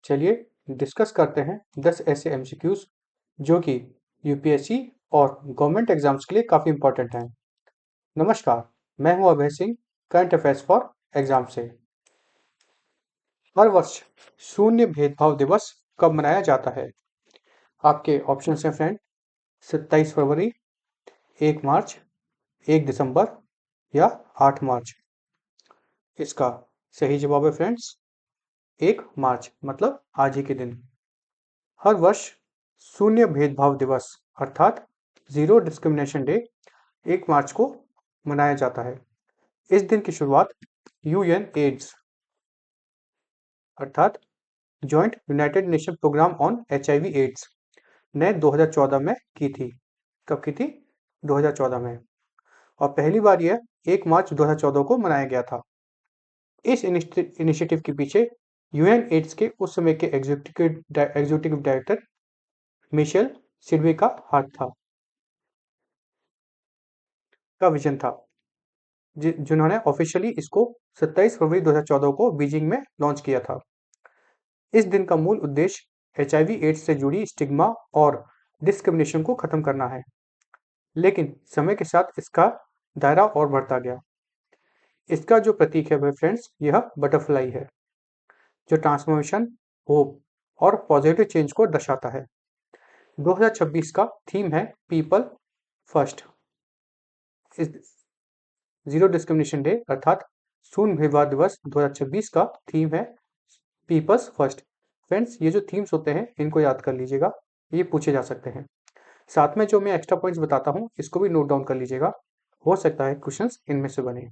चलिए डिस्कस करते हैं 10 ऐसे एमसीक्यूज जो कि यूपीएससी और गवर्नमेंट एग्जाम्स के लिए काफ़ी इंपॉर्टेंट हैं। नमस्कार, मैं हूं Abhay Singh, current affairs for exam से। हर वर्ष शून्य भेदभाव दिवस कब मनाया जाता है? आपके ऑप्शन हैं फ्रेंड, 27 फरवरी, 1 मार्च, 1 दिसंबर या 8 मार्च। इसका सही जवाब है फ्रेंड्स 1 मार्च, मतलब आज ही के दिन। हर वर्ष शून्य भेदभाव दिवस अर्थात जीरो डिस्क्रिमिनेशन डे 1 मार्च को मनाया जाता है। इस दिन की शुरुआत यूएन एड्स अर्थात joint united nation programme on HIV AIDS ने 2014 में की थी। कब की थी? 2014 में। और पहली बार यह 1 मार्च 2014 को मनाया गया था। इस इनिशिएटिव के पीछे यूएन एड्स के उस समय के एग्जीक्यूटिव डायरेक्टर मिशेल सिडवे का हाथ था, का विजन था, जिन्होंने ऑफिशियली इसको 27 फरवरी 2014 को बीजिंग में लॉन्च किया था। इस दिन का मूल उद्देश्य एचआईवी एड्स से जुड़ी स्टिग्मा और डिस्क्रिमिनेशन को खत्म करना है, लेकिन समय के साथ इसका दायरा और बढ़ता गया। इसका जो प्रतीक है वह फ्रेंड्स यह बटरफ्लाई है, जो ट्रांसफॉर्मेशन, होप और पॉजिटिव चेंज को दर्शाता है। 2026 का थीम है people first. Zero discrimination day अर्थात शून्य भेदभाव दिवस 2026 का थीम है पीपल्स फर्स्ट। फ्रेंड्स, ये जो थीम्स होते हैं इनको याद कर लीजिएगा, ये पूछे जा सकते हैं। साथ में जो मैं एक्स्ट्रा पॉइंट्स बताता हूँ इसको भी नोट डाउन कर लीजिएगा, हो सकता है क्वेश्चंस इनमें से बने।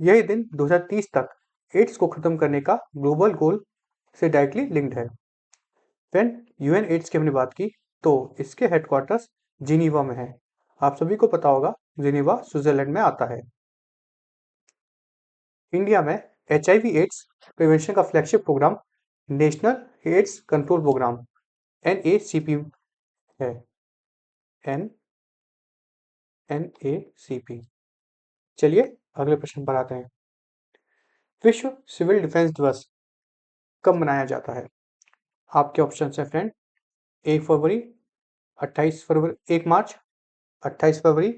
यही दिन 2030 तक एड्स को खत्म करने का ग्लोबल गोल से डायरेक्टली लिंक्ड है। फ्रेंड, यूएन एड्स की हमने बात की तो इसके हेडक्वार्टर्स जिनीवा में है। आप सभी को पता होगा जिनीवा स्विट्जरलैंड में आता है। इंडिया में एचआईवी एड्स प्रिवेंशन का flagship programme national AIDS control programme NACP है। NACP। चलिए अगले प्रश्न पर आते हैं। विश्व सिविल डिफेंस दिवस कब मनाया जाता है? आपके ऑप्शन है फ्रेंड, 1 फरवरी, 28 फरवरी, 1 मार्च, 28 फरवरी,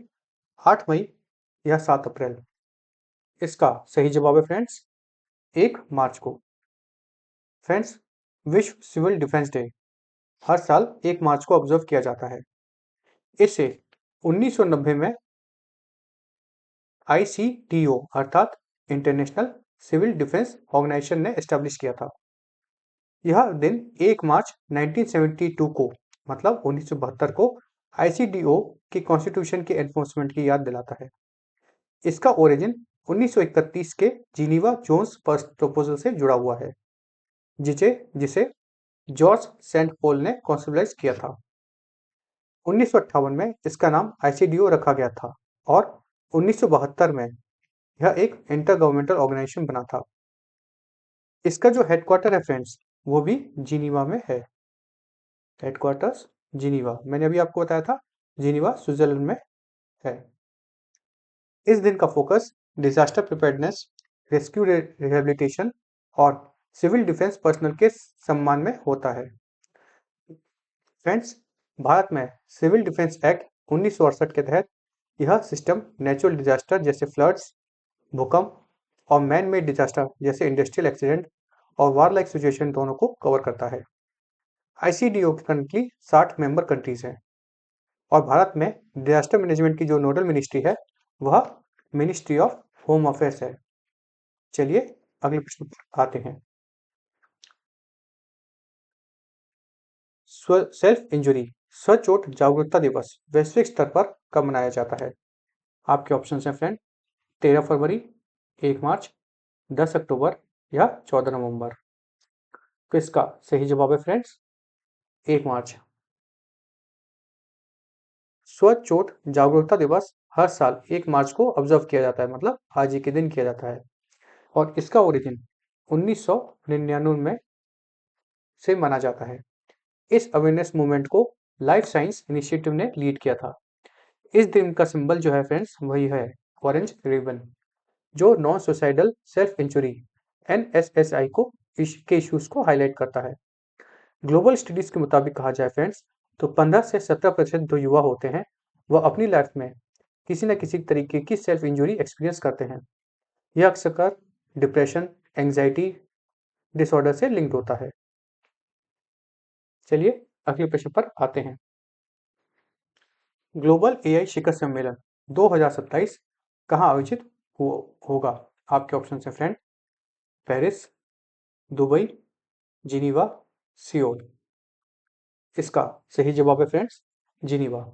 8 मई या 7 अप्रैल। इसका सही जवाब है फ्रेंड्स 1 मार्च को। फ्रेंड्स, विश्व सिविल डिफेंस डे हर साल 1 मार्च को ऑब्जर्व किया जाता है। इसे 1990 में ICTO अर्थात इंटरनेशनल सिविल डिफेंस ऑर्गेनाइजेशन ने एस्टेब्लिश किया था। यह दिन 1 मार्च 1972 को, मतलब 1972 को ICTO की कॉन्स्टिट्यूशन के एनफोर्समेंट की याद दिलाता है। इसका ओरिजिन 1931 के जिनीवा जोन्स प्रपोजल से जुड़ा हुआ है, जिसे जॉर्ज सेंट पॉल ने कॉन्सेप्चुलाइज किया था। 1958 में इसका नाम ICDO रखा गया था और 1972 में यह एक इंटर गवर्नमेंटल ऑर्गेनाइजेशन बना था। इसका जो हेडक्वार्टर है फ्रेंड्स वो भी जिनीवा में है। हेडक्वार्टर्स जिनीवा, मैंने अभी आपको बताया था जिनीवा स्विट्जरलैंड में है। इस दिन का focus disaster preparedness, rescue rehabilitation और सिविल डिफेंस पर्सनल के सम्मान में होता है। फ्रेंड्स, भारत में सिविल डिफेंस एक्ट 1968 के तहत यह सिस्टम नेचुरल डिजास्टर जैसे फ्लड्स, भूकंप और मैन मेड डिजास्टर जैसे इंडस्ट्रियल एक्सीडेंट और वार लाइक सिचुएशन दोनों को कवर करता है। ICDO की करंटली 60 मेंबर कंट्रीज हैं और भारत में डिजास्टर मैनेजमेंट की जो नोडल मिनिस्ट्री है वह मिनिस्ट्री ऑफ होम अफेयर्स है। चलिए अगले प्रश्न पर आते हैं। सेल्फ इंजुरी स्वचोट जागरूकता दिवस वैश्विक स्तर पर कब मनाया जाता है? आपके ऑप्शन हैं फ्रेंड, 13 फरवरी, 1 मार्च, 10 अक्टूबर या 14 नवंबर। तो इसका सही जवाब है फ्रेंड्स 1 मार्च। स्वचोट जागरूकता दिवस हर साल 1 मार्च को ऑब्जर्व किया जाता है, मतलब आज ही के दिन किया जाता है और इसका ओरिजिन 1999 में से माना जाता है। इस अवेयरनेस मूवमेंट को लाइफ साइंस इनिशिएटिव ने लीड किया था। इस दिन का सिंबल जो है फ्रेंड्स वही है ऑरेंज रिबन, जो non suicidal self injury NSSI को के इश्यूज को हाईलाइट करता है। ग्लोबल स्टडीज के मुताबिक कहा जाए फ्रेंड्स, तो 15 से 17% जो युवा होते हैं वह अपनी लाइफ में किसी न किसी तरीके की सेल्फ इंजुरी एक्सपीरियंस करते हैं। यह अक्सर डिप्रेशन, एंजाइटी डिसऑर्डर से लिंक्ड होता है। चलिए अगले प्रश्न पर आते हैं। ग्लोबल एआई शिखर सम्मेलन 2027 कहाँ आयोजित होगा? आपके ऑप्शन है friend, Paris, Dubai, Geneva, Seoul. इसका सही जवाब है फ्रेंड्स, जिनीवा।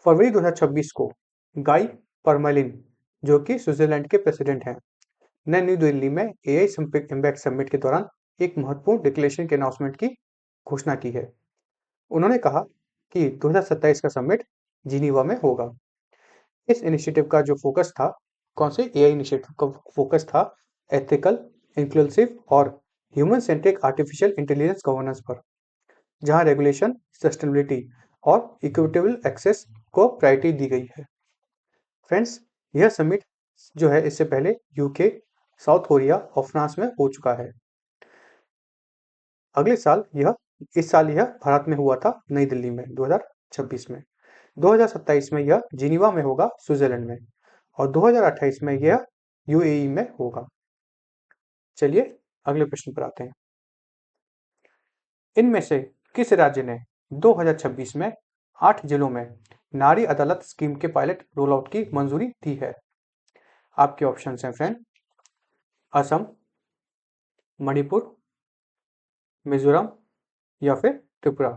फरवरी 2026 को गाई परमेलिन, जो कि स्विट्जरलैंड के प्रेसिडेंट हैं, ने न्यू दिल्ली में एआई इम्पैक्ट समिट के दौरान एक महत्वपूर्ण डिक्लेरेशन के अनाउंसमेंट की घोषणा की है। उन्होंने कहा कि 2027 का समिट जिनीवा में होगा। इस इनिशिएटिव का जो फोकस था, कौन से एआई इनिशिएटिव का फोकस था? एथिकल, इंक्लूसिव और human centric artificial intelligence governance पर, जहां रेगुलेशन, सस्टेनेबिलिटी और इक्विटेबल एक्सेस को प्रायोरिटी दी गई है। फ्रेंड्स, यह समिट जो है इससे पहले यूके, साउथ कोरिया और फ्रांस में हो चुका है। इस साल यह भारत में हुआ था, नई दिल्ली में 2026 में। 2027 में यह जिनीवा में होगा, स्विट्जरलैंड में, और 2028 में यह यूएई में होगा। चलिए अगले प्रश्न पर आते हैं। इनमें से किस राज्य ने 2026 में 8 जिलों में नारी अदालत स्कीम के पायलट रोल आउट की मंजूरी दी है? आपके ऑप्शन हैं फ्रेंड, असम, मणिपुर, मिजोरम या फिर त्रिपुरा।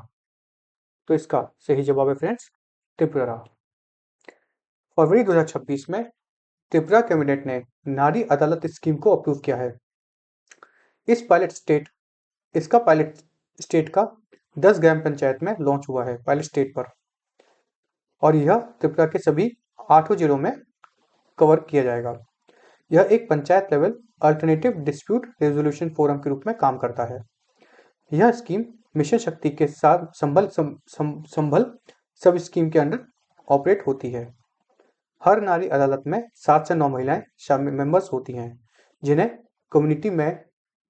तो इसका सही जवाब है फ्रेंड्स, त्रिपुरा। फरवरी 2026 में त्रिपुरा कैबिनेट ने नारी अदालत स्कीम को अप्रूव किया है। इसका पायलट स्टेट का 10 ग्राम पंचायत में लॉन्च हुआ है, पायलट स्टेट पर, और यह त्रिपुरा के सभी 8 जिलों में कवर किया जाएगा। यह एक panchayat level alternative dispute resolution forum के रूप में काम करता है। यह स्कीम मिशन शक्ति के साथ संभल सब स्कीम के अंडर ऑपरेट होती है। हर नारी अदालत में 7 से 9 महिलाएं शामिल मेंबर्स होती हैं, जिन्हें कम्युनिटी में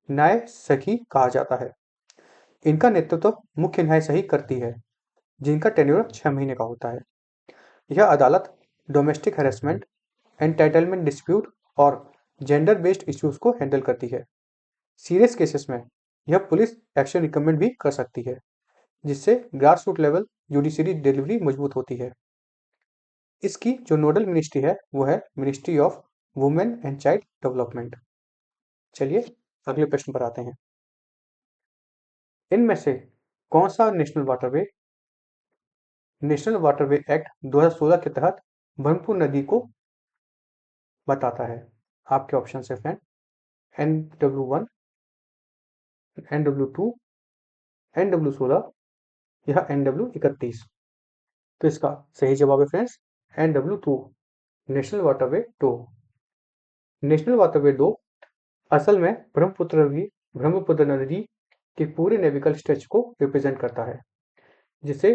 न्याय सखी कहा जाता है। इनका नेतृत्व मुख्य न्याय सही करती है, जिनका टेन्योर 6 महीने का होता है। यह अदालत डोमेस्टिक हैरेसमेंट, एंटाइटलमेंट डिस्प्यूट और जेंडर बेस्ड इश्यूज को हैंडल करती है। सीरियस केसेस में यह पुलिस एक्शन रिकमेंड भी कर सकती है, जिससे grass root level judiciary delivery मजबूत होती है। इसकी जो नोडल मिनिस्ट्री है वो है ministry of women and child development. चलिए अगले प्रश्न पर आते हैं। इनमें से कौन सा नेशनल वाटरवे एक्ट 2016 के तहत ब्रह्मपुत्र नदी को बताता है? आपके ऑप्शन है फ्रेंड, NW1, NW2, NW16 या NW31। तो इसका सही जवाब है friends, NW2, national waterway 2। National waterway 2 असल में ब्रह्मपुत्र नदी के पूरे नेविकल स्ट्रेच को रिप्रेजेंट करता है, जिसे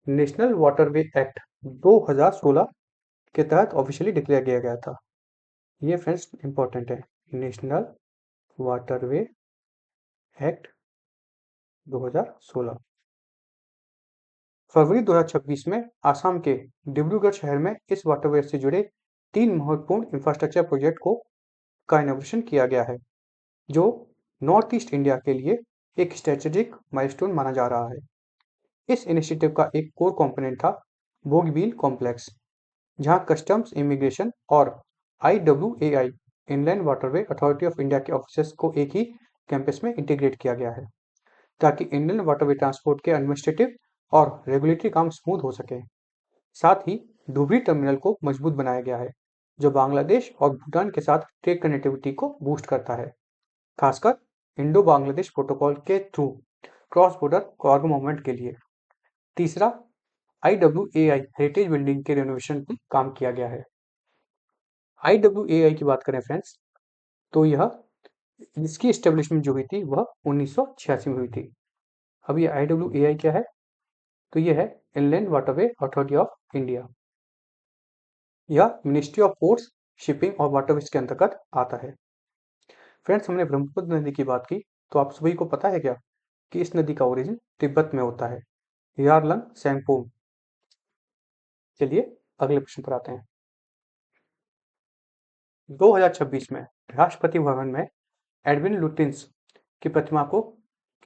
नेशनल वाटरवे एक्ट 2016 के तहत ऑफिशियली डिक्लेयर किया गया था। ये फ्रेंड्स इंपॉर्टेंट है, नेशनल वाटरवे एक्ट 2016। फरवरी 2026 में आसाम के डिब्रूगढ़ शहर में इस वाटरवे से जुड़े 3 महत्वपूर्ण इंफ्रास्ट्रक्चर प्रोजेक्ट का इनोवेशन किया गया है, जो नॉर्थ ईस्ट इंडिया के लिए एक स्ट्रेटेजिक माइलस्टोन माना जा रहा है। इस इनिशिएटिव का एक कोर कंपोनेंट था बोगीबील कॉम्प्लेक्स, जहां कस्टम्स, इमिग्रेशन और IWAI inland waterway authority of India के ऑफिसर्स को एक ही कैंपस में इंटीग्रेट किया गया है, ताकि इंडियन वाटरवे ट्रांसपोर्ट के एडमिनिस्ट्रेटिव और रेगुलेटरी काम स्मूथ हो सके। साथ ही धुबरी टर्मिनल को मजबूत बनाया गया है, जो बांग्लादेश और भूटान के साथ ट्रेड कनेक्टिविटी को बूस्ट करता है, खासकर इंडो बांग्लादेश प्रोटोकॉल के through cross border cargo movement के लिए। तीसरा, IWAI हेरिटेज बिल्डिंग के रेनोवेशन पर काम किया गया है। IWAI की बात करें फ्रेंड्स, तो इसकी स्टेब्लिशमेंट जो हुई थी वह 1986 में हुई थी। अब ये IWAI क्या है? तो यह है inland waterway authority of India. यह मिनिस्ट्री ऑफ पोर्ट्स, शिपिंग और वाटरवेज के अंतर्गत आता है। फ्रेंड्स, हमने ब्रह्मपुत्र नदी की बात की, तो आप सभी को पता है क्या कि इस नदी का ओरिजिन तिब्बत में होता है, यारलंग सेंगपोम। चलिए अगले प्रश्न पर आते हैं। 2026 में राष्ट्रपति भवन में एडविन लुटिन्स की प्रतिमा को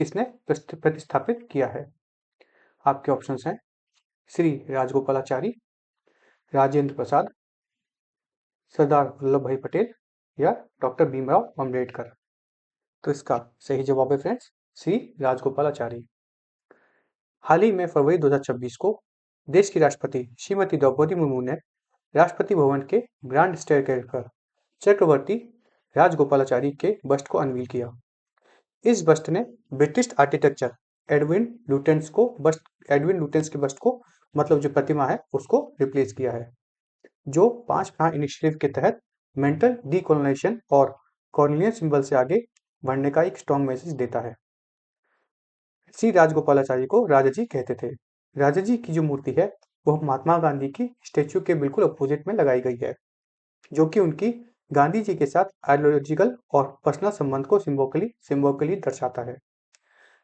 किसने प्रतिस्थापित किया है? आपके ऑप्शंस हैं श्री राजगोपालाचारी, राजेंद्र प्रसाद, सरदार वल्लभ भाई पटेल या डॉक्टर भीमराव अम्बेडकर। तो इसका सही जवाब है फ्रेंड्स श्री राजगोपालाचारी। हाल ही में फरवरी 2026 को देश की राष्ट्रपति श्रीमती द्रौपदी मुर्मू ने राष्ट्रपति भवन के ग्रैंड स्टेयरकेस पर चक्रवर्ती राजगोपालाचारी के बस्ट को अनवील किया। इस बस्ट ने ब्रिटिश आर्किटेक्चर एडविन लुटेंस के बस्ट को, मतलब जो प्रतिमा है, उसको रिप्लेस किया है, जो 5 प्राण इनिशिएटिव के तहत मेंटल डीकोलोनाइजेशन और कॉर्निलियन सिंबल से आगे बढ़ने का एक स्ट्रॉन्ग मैसेज देता है। श्री राजगोपालाचारी को राजा जी कहते थे। राजा जी की जो मूर्ति है वह महात्मा गांधी की स्टेच्यू के बिल्कुल अपोजिट में लगाई गई है, जो कि उनकी गांधी जी के साथ आइडियोलॉजिकल और पर्सनल संबंध को सिंबॉलिकली दर्शाता है।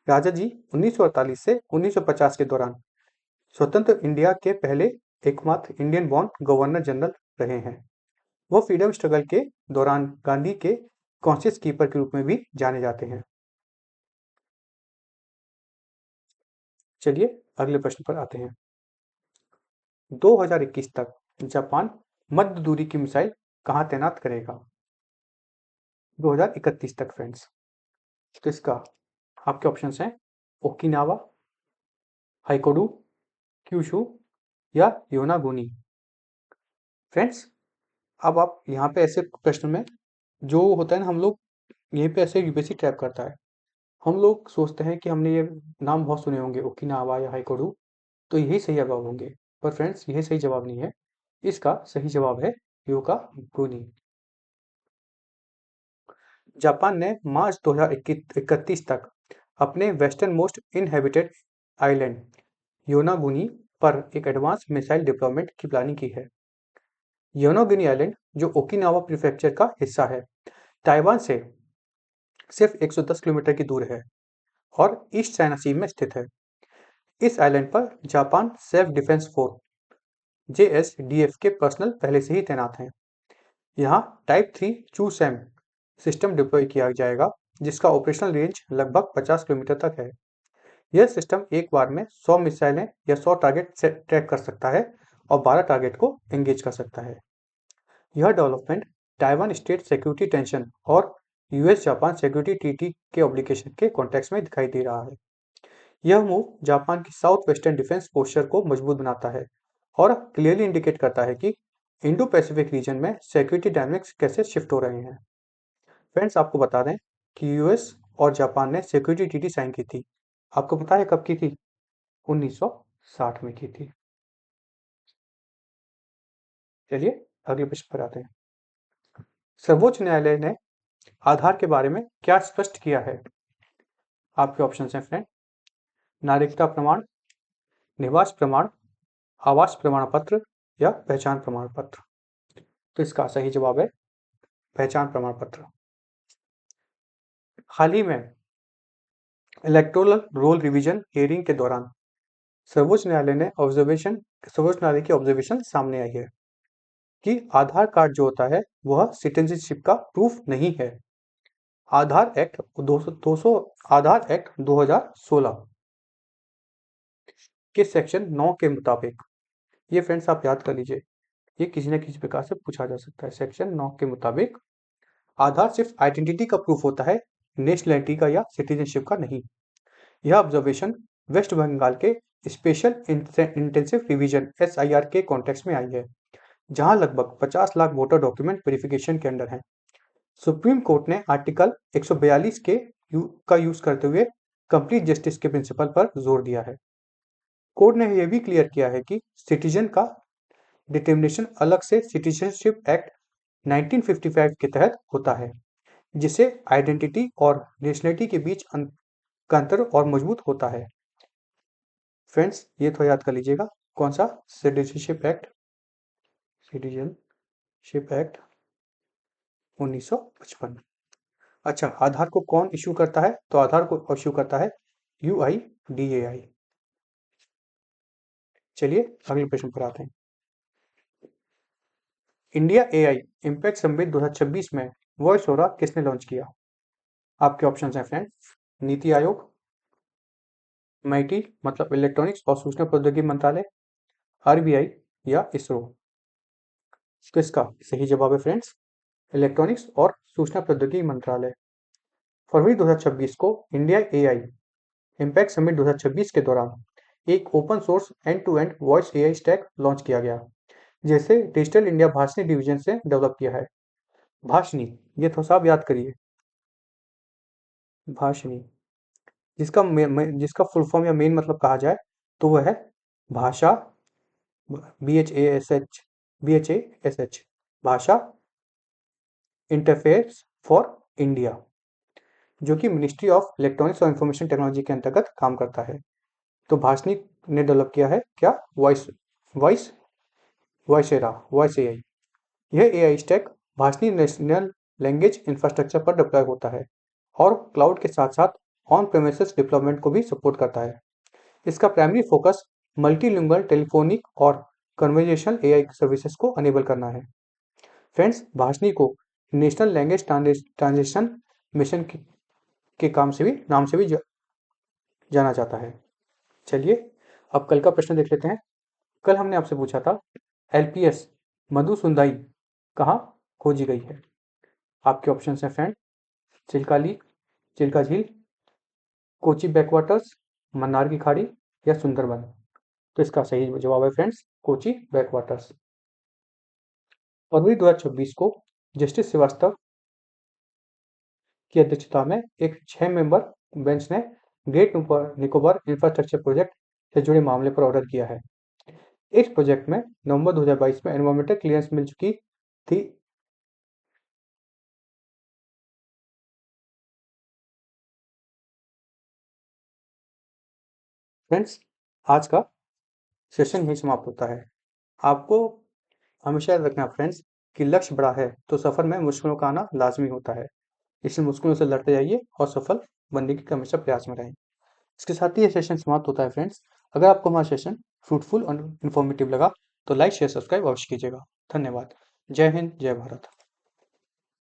राजा जी 1948 से 1950 के दौरान स्वतंत्र इंडिया के पहले एकमात्र इंडियन बॉर्न गवर्नर जनरल रहे हैं। वो फ्रीडम स्ट्रगल के दौरान गांधी के कॉन्शियस कीपर के रूप में भी जाने जाते हैं। चलिए अगले प्रश्न पर आते हैं। 2021 तक जापान मध्य दूरी की मिसाइल कहां तैनात करेगा? 2031 तक फ्रेंड्स। तो इसका आपके ऑप्शंस हैं ओकिनावा, हाइकोडू, क्यूशू या योनागुनी। फ्रेंड्स, अब आप यहाँ पे ऐसे प्रश्न में जो होता है ना, हम लोग यहीं पे ऐसे यूपीएससी ट्रैप करता है। हम लोग सोचते हैं कि हमने ये नाम बहुत सुने होंगे, ओकिनावा या हाइकोडू, तो यही सही जवाब होंगे। पर फ्रेंड्स, यही सही जवाब नहीं है। इसका सही जवाब है योनागुनी। जापान ने मार्च 2031 तक अपने western most inhabited island Yonaguni पर एक एडवांस मिसाइल डिप्लॉयमेंट की प्लानिंग की है। योनागुनी आइलैंड, जो ओकिनावा प्रीफेक्चर का हिस्सा है, ताइवान से सिर्फ 110 किलोमीटर की दूर है और ईस्ट चाइना सी में स्थित है। इस आइलैंड पर Japan self defence force JSDF के पर्सनल पहले से ही तैनात हैं। यहाँ टाइप 3 चूसैम सिस्टम डिप्लॉय किया जाएगा, जिसका ऑपरेशनल रेंज लगभग 50 किलोमीटर तक है। यह सिस्टम एक बार में 100 मिसाइलें या 100 टारगेट ट्रैक कर सकता है और 12 टारगेट को एंगेज कर सकता है। यह development Taiwan state security tension और यूएस जापान सिक्योरिटी ट्रीटी के ऑब्लिगेशन के कॉन्टेक्स्ट में दिखाई दे रहा है। यह मूव जापान की साउथ वेस्टर्न डिफेंस पोस्चर को मजबूत बनाता है और क्लियरली इंडिकेट करता है कि इंडो पैसिफिक रीजन में सिक्योरिटी डायनामिक्स कैसे शिफ्ट हो रहे हैं। फ्रेंड्स, आपको बता दें कि यूएस और जापान ने सिक्योरिटी ट्रीटी साइन की थी। आपको पता है कब की थी? 1960 में की थी। चलिए अगले प्रश्न पर आते हैं। सर्वोच्च न्यायालय ने आधार के बारे में क्या स्पष्ट किया है? आपके ऑप्शन हैं फ्रेंड नागरिकता प्रमाण, निवास प्रमाण, आवास प्रमाण पत्र या पहचान प्रमाण पत्र। तो इसका सही जवाब है पहचान प्रमाण पत्र। हाल ही में इलेक्टोरल रोल रिवीजन हियरिंग के दौरान सर्वोच्च न्यायालय की ऑब्जर्वेशन सामने आई है कि आधार कार्ड जो होता है वह सिटीजनशिप का प्रूफ नहीं है। आधार एक्ट 2016 के सेक्शन 9 के मुताबिक, ये फ्रेंड्स आप याद कर लीजिए, ये किसी न किसी प्रकार से पूछा जा सकता है। सेक्शन 9 के मुताबिक आधार सिर्फ आइडेंटिटी का प्रूफ होता है, नेशनलिटी का या सिटीजनशिप का नहीं। यह ऑब्जर्वेशन वेस्ट बंगाल के स्पेशल इंटेंसिव रिवीजन SIR के कॉन्टेक्स्ट में आई है, जहां लगभग 50 लाख वोटर डॉक्यूमेंट वेरिफिकेशन के अंडर हैं। सुप्रीम कोर्ट ने आर्टिकल 142 का यूज करते हुए कंप्लीट जस्टिस के प्रिंसिपल पर जोर दिया है। कोर्ट ने यह भी क्लियर किया है कि सिटीजन का डिटर्मिनेशन अलग से सिटीजनशिप एक्ट 1955 के तहत होता है, जिसे आइडेंटिटी और नेशनलिटी के बीच का अंतर और मजबूत होता है। फ्रेंड्स, ये थोड़ा याद कर लीजिएगा, कौन सा? Citizenship act 1955। अच्छा, आधार को कौन इश्यू करता है? तो आधार को इश्यू करता है UIDAI। चलिए अगले प्रश्न पर आते हैं। इंडिया AI इम्पैक्ट समिट 2026 में वॉइस ओरा किसने लॉन्च किया? आपके ऑप्शंस हैं फ्रेंड्स, नीति आयोग, MIT मतलब इलेक्ट्रॉनिक्स और सूचना प्रौद्योगिकी मंत्रालय, RBI या इसरो। तो इसका सही जवाब है फ्रेंड्स, इलेक्ट्रॉनिक्स और सूचना प्रौद्योगिकी मंत्रालय। फरवरी 2026 को इंडिया AI इम्पैक्ट समिट 2026 के दौरान एक open source end to end voice AI stack launch किया गया, जिसे डिजिटल इंडिया भाषणी डिवीजन से डेवलप किया है। भाषणी, ये थोड़ा सा आप याद करिए। भाषणी, जिसका फुल फॉर्म या मेन मतलब कहा जाए तो वह है भाषा, BHASH, भाषा इंटरफेस फॉर इंडिया, जो कि मिनिस्ट्री ऑफ इलेक्ट्रॉनिक्स और इंफॉर्मेशन टेक्नोलॉजी के अंतर्गत काम करता है। तो भाषणी ने डेवलप किया है क्या? Voice voice voice AI। यह AI stack Bhashini national language infrastructure पर डिप्लॉय होता है और क्लाउड के साथ साथ ऑन प्रेमिसेस डिप्लॉयमेंट को भी सपोर्ट करता है। इसका प्राइमरी फोकस मल्टीलिंगुअल टेलीफोनिक और कन्वर्जेशनल AI सर्विसेज को अनेबल करना है। फ्रेंड्स, भाषणी को नेशनल लैंग्वेज ट्रांजिशन मिशन के नाम से भी जाना जाता है। चलिए अब कल का प्रश्न देख लेते हैं। कल हमने आपसे पूछा था LPS मधुसुंदरी कहाँ खोजी गई है? आपके ऑप्शन हैं फ्रेंड, चिल्का झील, कोची बैकवाटर्स, मन्नार की खाड़ी या सुंदरबन। तो इसका सही जवाब है फ्रेंड्स, कोची बैकवाटर्स। फरवरी 2026 को जस्टिस श्रीवास्तव की अध्यक्षता में एक 6 मेंबर बेंच ने ग्रेट निकोबार इंफ्रास्ट्रक्चर प्रोजेक्ट से जुड़े मामले पर ऑर्डर किया है। इस प्रोजेक्ट में नवंबर 2022 में एनवायरमेंटल क्लियरेंस मिल चुकी थी। फ्रेंड्स, आज का सेशन यही समाप्त होता है। आपको हमेशा याद रखना फ्रेंड्स कि लक्ष्य बड़ा है तो सफर में मुश्किलों का आना लाजमी होता है। इसलिए मुश्किलों से लड़ते जाइए और सफल बनने की हमेशा प्रयास में रहें। इसके साथ ही ये सेशन समाप्त होता है फ्रेंड्स। अगर आपको हमारा सेशन फ्रूटफुल और इन्फॉर्मेटिव लगा तो लाइक शेयर सब्सक्राइब अवश्य कीजिएगा। धन्यवाद। जय हिंद, जय भारत।